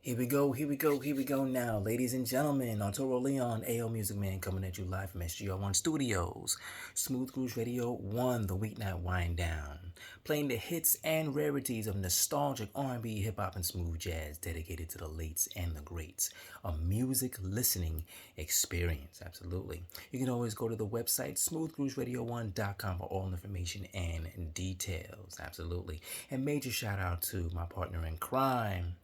Here we go now, ladies and gentlemen. Arturo Leon, AO Music Man, coming at you live from SGR1 Studios. Smooth Cruise Radio 1, the weeknight wind down. Playing the hits and rarities of nostalgic R&B, hip-hop, and smooth jazz dedicated to the lates and the greats. A music listening experience, absolutely. You can always go to the website, smoothcruiseradio1.com for all information and details, absolutely. And major shout out to my partner in crime,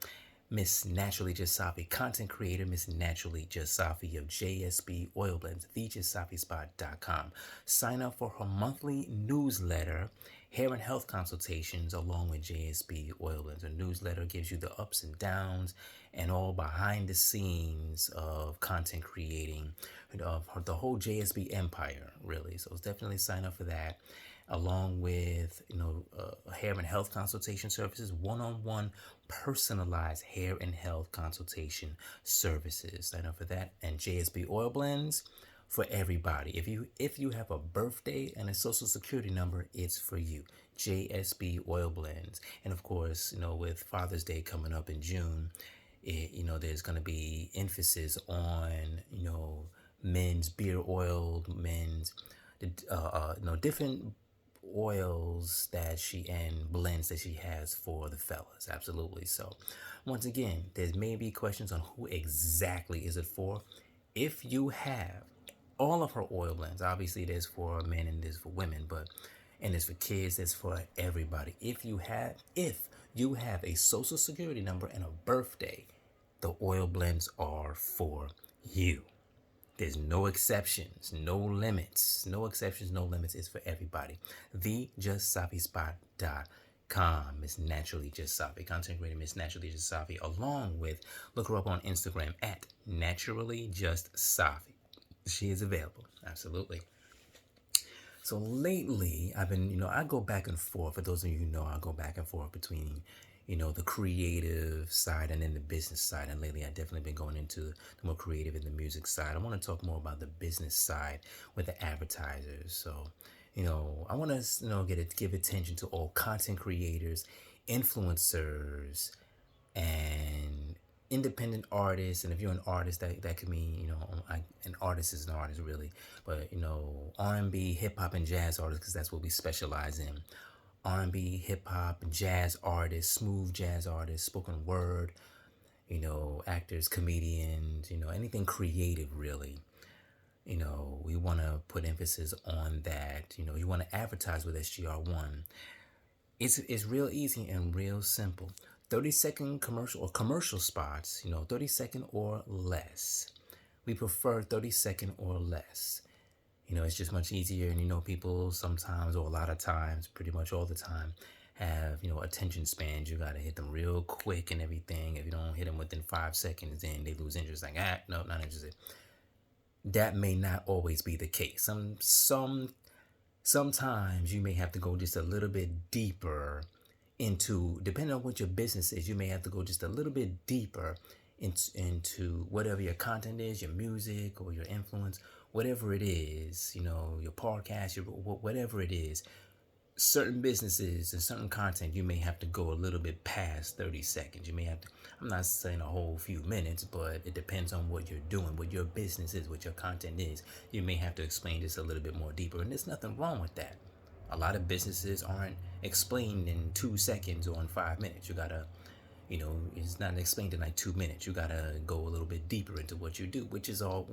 Miss Naturally Just Safi, content creator Miss Naturally Just Safi of JSB Oil Blends, thejustsafispot.com. Sign up for her monthly newsletter, hair and health consultations, along with JSB Oil Blends. Her newsletter gives you the ups and downs and all behind the scenes of content creating of the whole JSB empire, really. So definitely sign up for that, along with hair and health consultation services, one-on-one personalized hair and health consultation services. Sign up for that. And JSB Oil Blends for everybody. If you have a birthday and a social security number, it's for you. JSB Oil Blends. And of course, with Father's Day coming up in June, there's going to be emphasis on men's beer oil, men's different oils that she and blends that she has for the fellas. Absolutely. So once again, there may be questions on who exactly is it for. If you have all of her oil blends, obviously there's for men and there's for women, and there's for kids, there's for everybody. If you have a social security number and a birthday, the oil blends are for you. There's no exceptions, no limits. No exceptions, no limits. It's for everybody. TheJustSafiSpot.com. Miss Naturally Just Safi. Content creator Miss Naturally Just Safi. Along with, look her up on Instagram at Naturally Just Safi. She is available. Absolutely. So lately, I've been, I go back and forth. For those of you who know, I go back and forth between the creative side and then the business side. And lately, I've definitely been going into the more creative and the music side. I want to talk more about the business side with the advertisers. So, I want to, give attention to all content creators, influencers, and independent artists. And if you're an artist, that could mean, an artist is an artist really, but R&B, hip-hop, and jazz artists, because that's what we specialize in. R&B, hip-hop, jazz artists, smooth jazz artists, spoken word, actors, comedians, anything creative really. We want to put emphasis on that. You want to advertise with SGR1. It's real easy and real simple. 30-second commercial or commercial spots, 30-second or less. We prefer 30-second or less. It's just much easier, and people sometimes, or a lot of times, pretty much all the time, have attention spans. You gotta hit them real quick and everything. If you don't hit them within 5 seconds, then they lose interest. Like, no, not interested. That may not always be the case. Sometimes you may have to go just a little bit deeper into, depending on what your business is, you may have to go just a little bit deeper into whatever your content is, your music or your influence, whatever it is, your podcast, whatever it is. Certain businesses and certain content, you may have to go a little bit past 30 seconds. You may have to, I'm not saying a whole few minutes, but it depends on what you're doing, what your business is, what your content is. You may have to explain this a little bit more deeper, and there's nothing wrong with that. A lot of businesses aren't explained in 2 seconds or in 5 minutes. You gotta, it's not explained in like 2 minutes. You gotta go a little bit deeper into what you do, which is all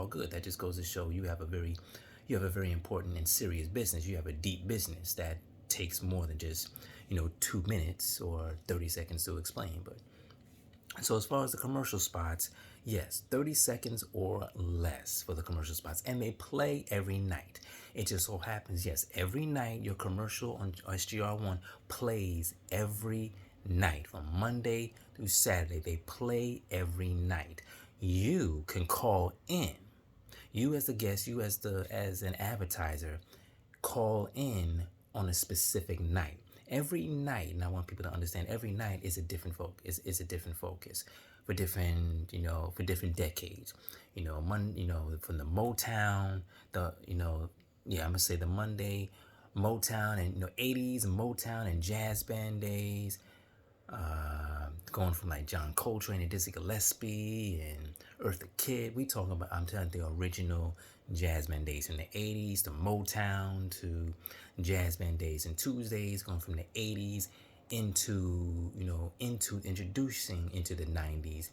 good. That just goes to show you have a very important and serious business. You have a deep business that takes more than just 2 minutes or 30 seconds to explain. But so as far as the commercial spots, yes, 30 seconds or less for the commercial spots, and they play every night. It just so happens, yes, every night your commercial on SGR1 plays every night from Monday through Saturday. They play every night. You can call in. You as the guest, you as an advertiser, call in on a specific night. Every night, and I want people to understand, every night is a different focus. Is a different focus for different, for different decades. From the Motown, I'm gonna say the Monday Motown and 80s Motown and jazz band days. Going from like John Coltrane and Dizzy Gillespie and Eartha Kitt. We talking about, I'm telling you, the original jazz band days in the 80s, to Motown, to jazz band days and Tuesdays, going from the 80s into, into introducing into the 90s,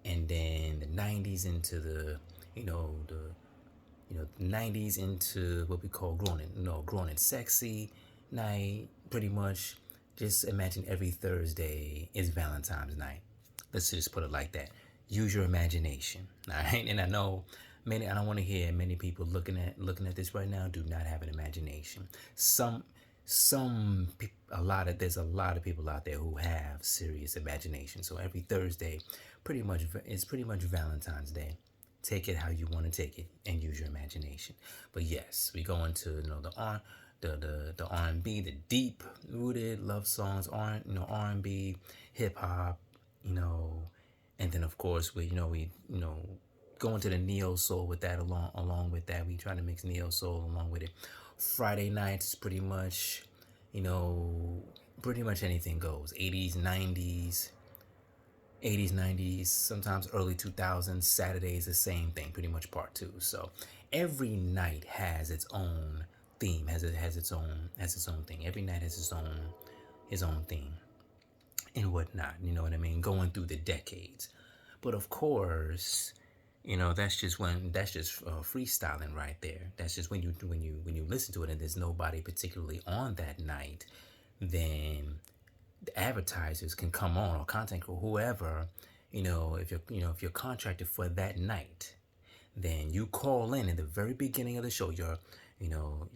and then the 90s into the, the 90s into what we call grown and sexy night. Pretty much, just imagine every Thursday is Valentine's night. Let's just put it like that. Use your imagination, all right? And I know many. I don't want to hear many people looking at this right now do not have an imagination. There's a lot of people out there who have serious imagination. So every Thursday, pretty much Valentine's Day. Take it how you want to take it and use your imagination. But yes, we go into the R&B, the deep rooted love songs, R&B, hip hop, and then of course we go into the neo soul with that. Along with that, we try to mix neo soul along with it. Friday nights, pretty much anything goes. 80s, 90s, sometimes early 2000s. Saturdays, the same thing, pretty much part two. So every night has its own theme, has its own thing. Every night has his own theme and whatnot. You know what I mean? Going through the decades, but of course, that's just freestyling right there. That's just when you listen to it and there's nobody particularly on that night, then the advertisers can come on, or content or whoever, if you're contracted for that night, then you call in the very beginning of the show. Your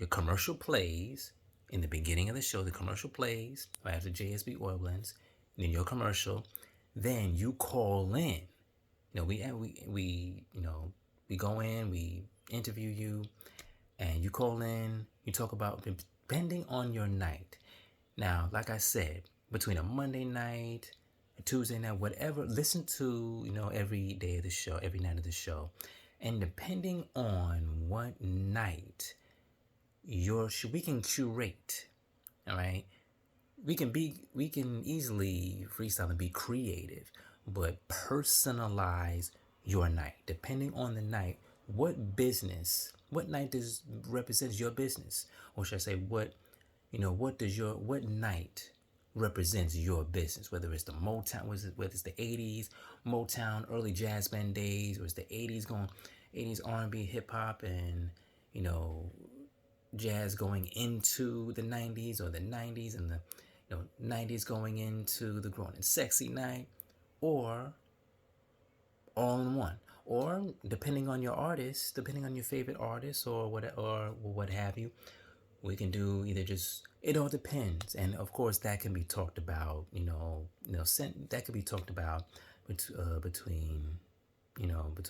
commercial plays in the beginning of the show. The commercial plays right after JSB Oil Blends, then your commercial. Then you call in. We go in, we interview you, and you call in. You talk about, depending on your night. Now, like I said, between a Monday night, a Tuesday night, whatever, listen to, every day of the show, every night of the show. And depending on what night we can curate, all right? We can easily freestyle and be creative, but personalize your night. Depending on the night, what night represents your business? Or should I say, what night represents your business, whether it's the Motown, whether it's the 80s Motown, early jazz band days, or it's the 80s R&B, hip hop, and jazz going into the 90s, or the 90s and the 90s going into the grown and sexy night, or all in one. Or depending on your artist, depending on your favorite artist, or what have you, we can do either just, it all depends. And of course that can be talked about, that could be talked about between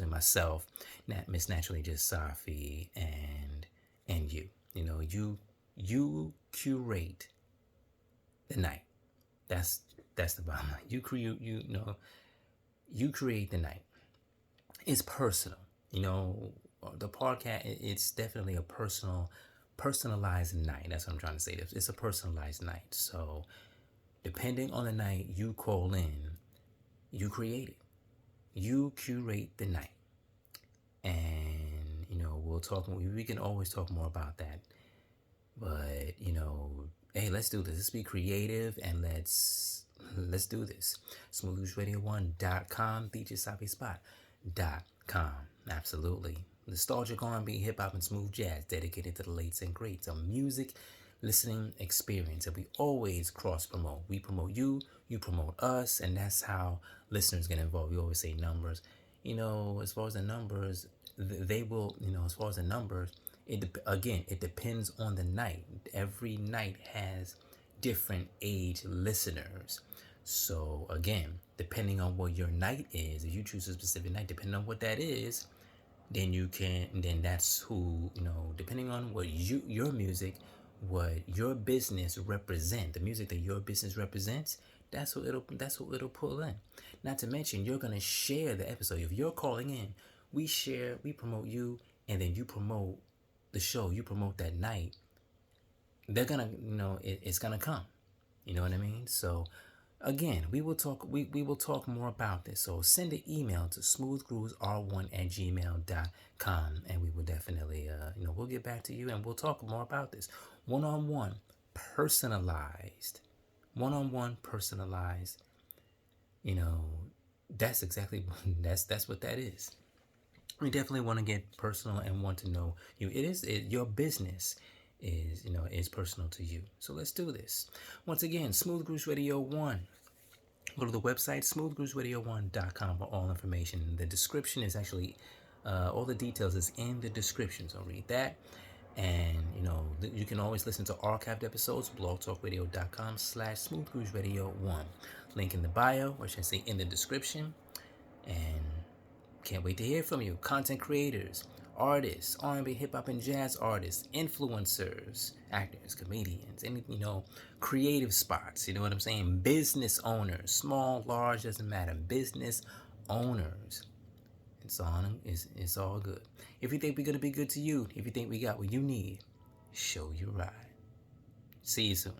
myself, Miss Naturally Just Safi, and you. You curate the night. That's the bottom line. You create the night. It's personal. The podcast, it's definitely a personalized night. That's what I'm trying to say. It's a personalized night. So depending on the night you call in, you create it. You curate the night. And we'll talk. We can always talk more about that. But hey, let's do this. Let's be creative and let's do this. SmoothRadio1.com, DJSafiSpot.com. Absolutely. Nostalgic R&B, hip hop, and smooth jazz dedicated to the lates and greats. A music listening experience that we always cross promote. We promote you, you promote us, and that's how listeners get involved. We always say numbers. As far as the numbers, they will. As far as the numbers, it depends on the night. Every night has different age listeners. So again, depending on what your night is, if you choose a specific night, depending on what that is, then that's who, depending on what your music, what your business represent, the music that your business represents, that's what it'll pull in. Not to mention, you're gonna share the episode. If you're calling in, we promote you, and then you promote the show, you promote that night. They're gonna, it's gonna come. You know what I mean? So Again, we will talk more about this. So send an email to smoothgrooves1@gmail.com, and we will definitely we'll get back to you and we'll talk more about this. One-on-one, personalized. One-on-one personalized, you know, that's exactly that's what that is. We definitely want to get personal and want to know you. Your business is personal to you. So let's do this. Once again, Smooth Grooves Radio 1. Go to the website smoothgroovesradio1.com for all information. The description is actually all the details is in the description, so read that. And you can always listen to archived episodes, blogtalkradio.com/smoothgroovesradio1. Link in the bio, or should I say in the description. And can't wait to hear from you. Content creators, artists, R&B, hip hop, and jazz artists, influencers, actors, comedians, any creative spots. You know what I'm saying? Business owners, small, large, doesn't matter. Business owners. It's all good. If you think we're gonna be good to you, if you think we got what you need, show you right. See you soon.